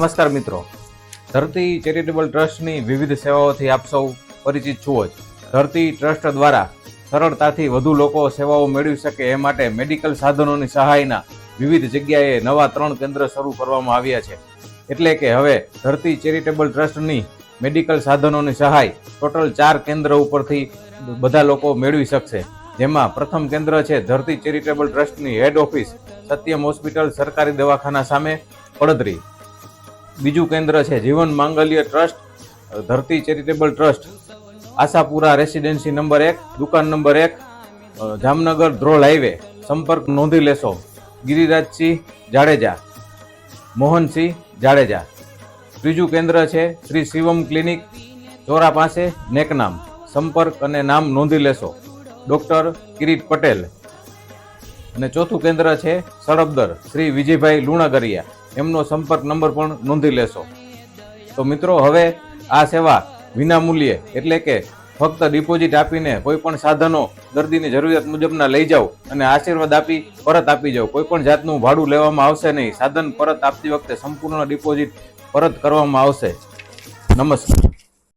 નમસ્કાર મિત્રો, ધરતી ચેરિટેબલ ટ્રસ્ટની વિવિધ સેવાઓથી આપ સૌ પરિચિત છો જ. ધરતી ટ્રસ્ટ દ્વારા સરળતાથી વધુ લોકો સેવાઓ મેળવી શકે એ માટે મેડિકલ સાધનોની સહાયના વિવિધ જગ્યાએ નવા 3 કેન્દ્ર શરૂ કરવામાં આવ્યા છે. એટલે કે હવે ધરતી ચેરિટેબલ ટ્રસ્ટની મેડિકલ સાધનોની સહાય ટોટલ 4 કેન્દ્ર ઉપરથી બધા લોકો મેળવી શકશે. જેમાં પ્રથમ કેન્દ્ર છે ધરતી ચેરિટેબલ ટ્રસ્ટની હેડ ઓફિસ સત્યમ હોસ્પિટલ સરકારી દવાખાના સામે પડદરી. બીજું કેન્દ્ર છે જીવન માંગલ્ય ટ્રસ્ટ ધરતી charitable trust Ashapura residency number 1 દુકાન નંબર 1 જામનગર ધ્રોલ હાઈવે. સંપર્ક નોંધી લેશો ગિરિરાજસિંહ જાડેજા, મોહનસિંહ જાડેજા. ત્રીજું કેન્દ્ર છે શ્રી શિવમ ક્લિનિક ચોરા પાસે નેકનામ. સંપર્ક અને નામ નોંધી લેશો ડૉક્ટર કિરીટ પટેલ. અને ચોથું કેન્દ્ર છે સળબદર શ્રી વિજયભાઈ લુણાગરિયા, એમનો સંપર્ક નંબર પણ નોંધી લેશો. તો મિત્રો, હવે આ સેવા વિના મૂલ્યે એટલે કે ફક્ત ડિપોઝિટ આપીને કોઈ પણ સાધનો દર્દીની જરૂરિયાત મુજબના લઈ જાઓ અને આશીર્વાદ આપી પરત આપી જાઓ. કોઈ પણ જાતનું ભાડું લેવામાં આવશે નહીં. સાધન પરત આપતી વખતે સંપૂર્ણ ડિપોઝિટ પરત કરવામાં આવશે. નમસ્કાર.